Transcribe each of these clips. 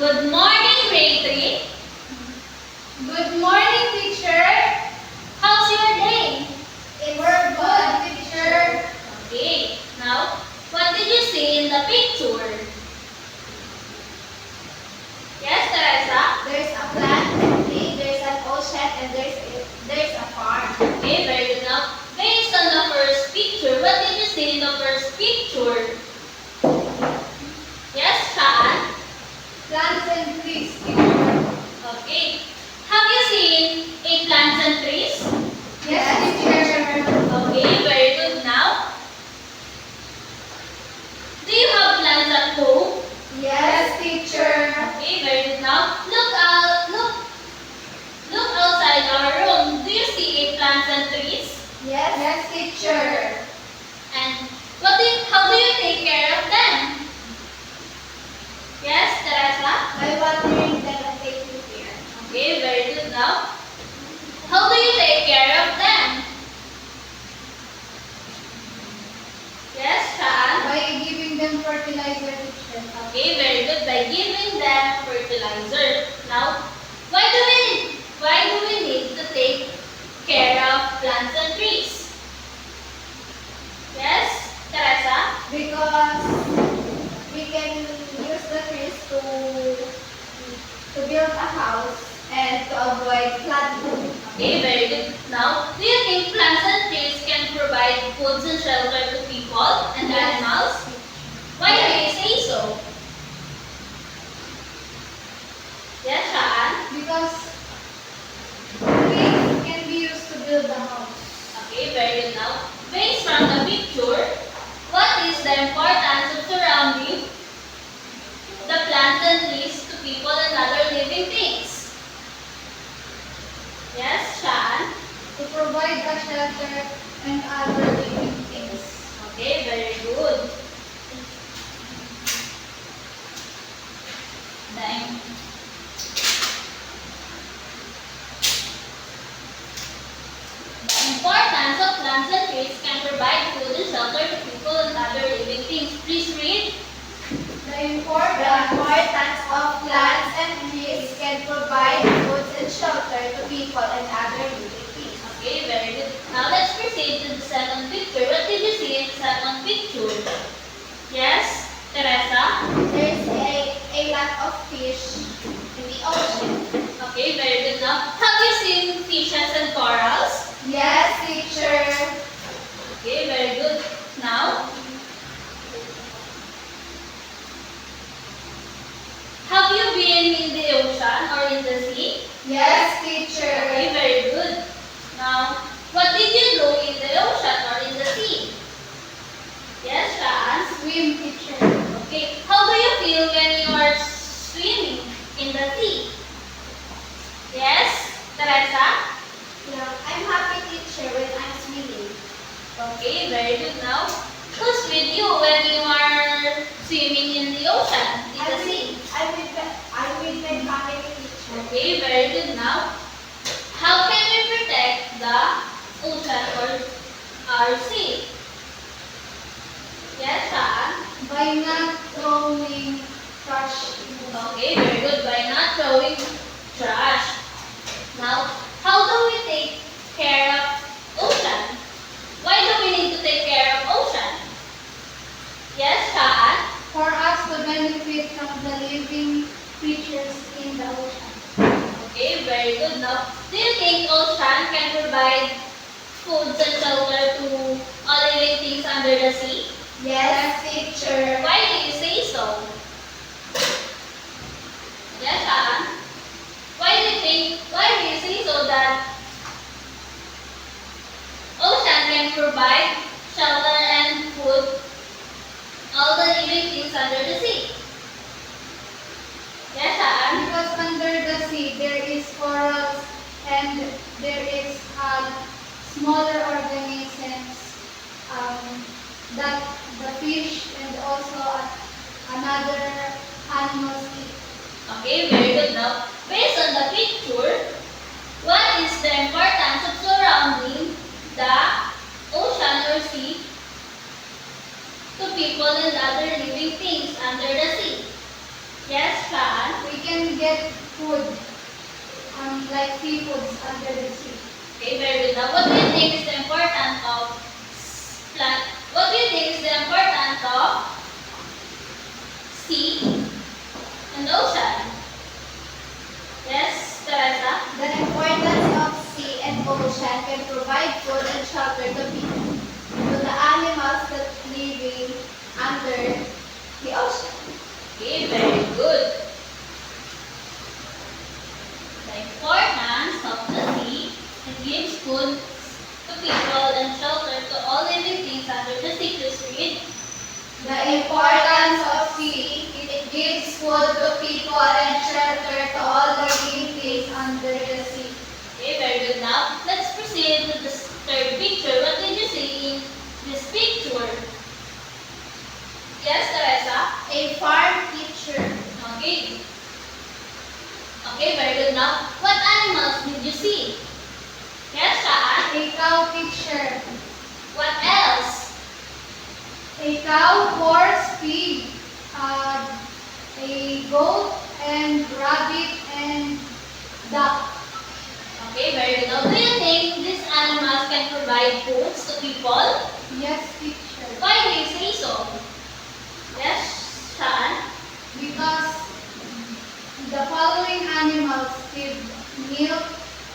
Good morning, grade 3. Good morning, teacher. How's your day? We're good, teacher. Okay, now, what did you see in the picture? Yes, Teresa? There's a plant, there's an ocean, and there's a farm. Okay, very good. Now, based on the first picture, what did you see in the first picture? Yes, Shaan? Plants and trees, teacher. Okay. Have you seen a plants and trees? Yes, teacher. Okay, very good. Now, do you have plants at home? Yes, teacher. Okay, very good. Now, look outside our room. Do you see a plants and trees? Yes, teacher. And how do you take care of them? Yes, Teresa? By watering them and taking care. Okay, very good. Now, how do you take care of them? Yes, Shaan? By giving them fertilizer, teacher. Okay, very good. By giving them fertilizer. Now, why do we need to take care of plants and trees? Yes, Teresa? Because we can use the trees to build a house and to avoid flooding. Okay, very good. Now, do you think plants and trees can provide foods and shelter to people and animals? Why do you say so? Yes, Shaan? Because trees can be used to build a house. Okay, very good. Now, based from the picture, what is the importance of surrounding the plants and trees to people and other living things? Yes, Shaan? To provide a shelter and other living things. Okay, very good. Then, the importance of plants and trees can provide food and shelter to people and other living things. Please read. The importance of plants and trees can provide food and shelter to people and other living things. Okay, very good. Now let's proceed to the second picture. What did you see in the second picture? Yes, Teresa? There's a lot of fish in the ocean. Okay, very good. Now, have you seen fishes and corals? Yes, teacher. Okay, very good. Now, have you been in the ocean or in the sea? Yes, teacher. Okay, very good. Now, what did you do in the ocean or in the sea? Yes, Shaan? Swim, teacher. Okay, how do you feel when you are swimming in the sea? Yes, Teresa? Yeah, I'm happy, teacher, when I'm swimming. Okay, very good. Now, who's with you when you are swimming in the ocean, in the sea? I'm with my family, teacher. Okay, very good. Now, how can we protect the ocean or our sea? Yes, Shaan? By not throwing trash. Okay, very good. By not throwing trash. Now, how do we take care of ocean? Why do we need to take care of ocean? Yes, Shaan? For us to benefit from the living creatures in the ocean. Okay, very good. Now, do you think ocean can provide foods and shelter to all living things under the sea? Yes, teacher. Why do you say so? Yes, Shaan? Why do you say so that ocean can provide shelter and food all the living things under the sea? Yes, Shaan? Because under the sea there is corals and there is smaller organisms that the fish and also another animals eat. Okay, very good. Now, based on the picture, what is the importance of surrounding the ocean or sea to people and other living things under the sea? Yes, Shaan? We can get food, like seafoods under the sea. Okay, very good. Now, what do you think is the importance of plant? What do you think is the importance of sea and ocean? Yes, Teresa? The importance of sea and ocean can provide food and shelter to people, to the animals that living under the ocean. Okay, very good. The importance of the sea, it gives food to people and shelter to all living things under the sea. Please read. The importance of sea, it gives food to people and shelter to all the living things under the sea. Okay, very good. Now, let's proceed to the third picture. What did you see in this picture? Yes, Teresa? A farm picture. Okay. Okay, very good. Now, what animals did you see? Yes, Shaan? A cow picture. What else? A cow, horse, pig, a goat, and rabbit, and duck. Okay, very good. Now, do you think these animals can provide foods to people? Yes, picture. Why do you say so? Yes, Shaan? Because the following animals give milk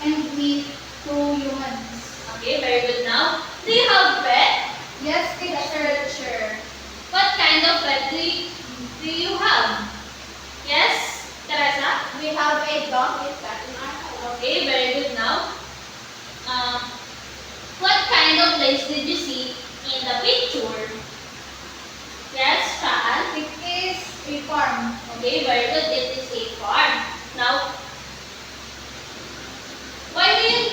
and meat to humans. Okay, very good. Now, do you have pet? Yes, picture. What kind of pet do you have? Yes, Teresa? We have a dog in our house. Okay, very good. Now, what kind of place did you see in the picture? Yes, Shaan? It is a farm. Okay, very good. It is a farm. Now, why do you...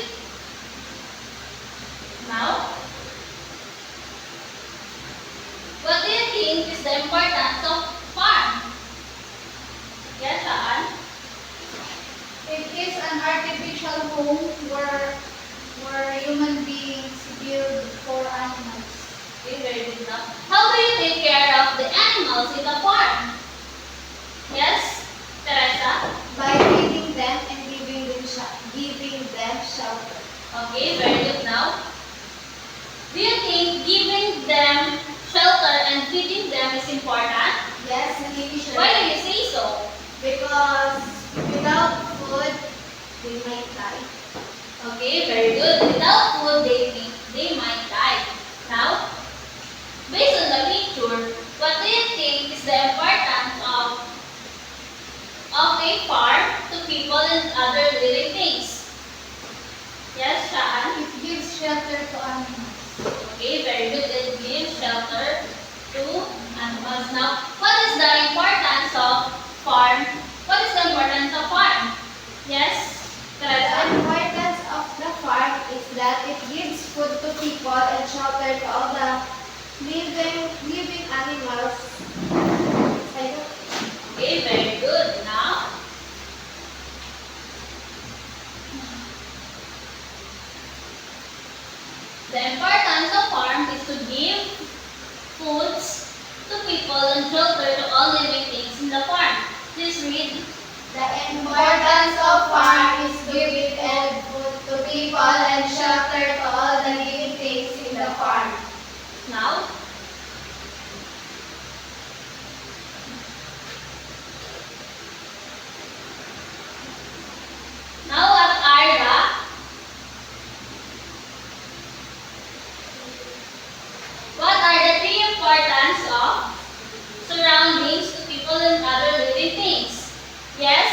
Now, what do you think is the importance of farm? Yes, Shaan? It is an artificial home where human beings build for animals. Okay, very good. Now, how do you take care of the animals in the farm? Yes, Teresa? By feeding them and giving them shelter. Okay, very good. Now, do you think giving them shelter and feeding them is important? Yes, teacher. Why do you say so? Because without food, they might die. Okay, very good. Without food, they might die. Now, based on the picture, what do you think is the importance of a farm to people and other living things? Yes, Shaan? It gives shelter to animals. Okay, very good. It gives shelter to animals. Now, what is the importance of farm? What is the importance of farm? Yes, The Teresa? importance of the farm is that it gives food to people and shelter to all the living animals. Okay, very good. Now, the importance of farm is to give foods to people and shelter to all living things in the farm. Please read. The importance of farm is giving food to people and shelter to all the living things in the farm. Now, what are the three importance of surroundings to people and other living things? Yes,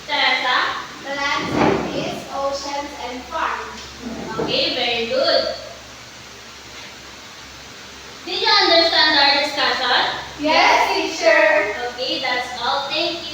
Teresa? The lands and seas, oceans, and farms. Okay, very good. Did you understand our discussion? Yes, teacher. Okay, that's all. Thank you.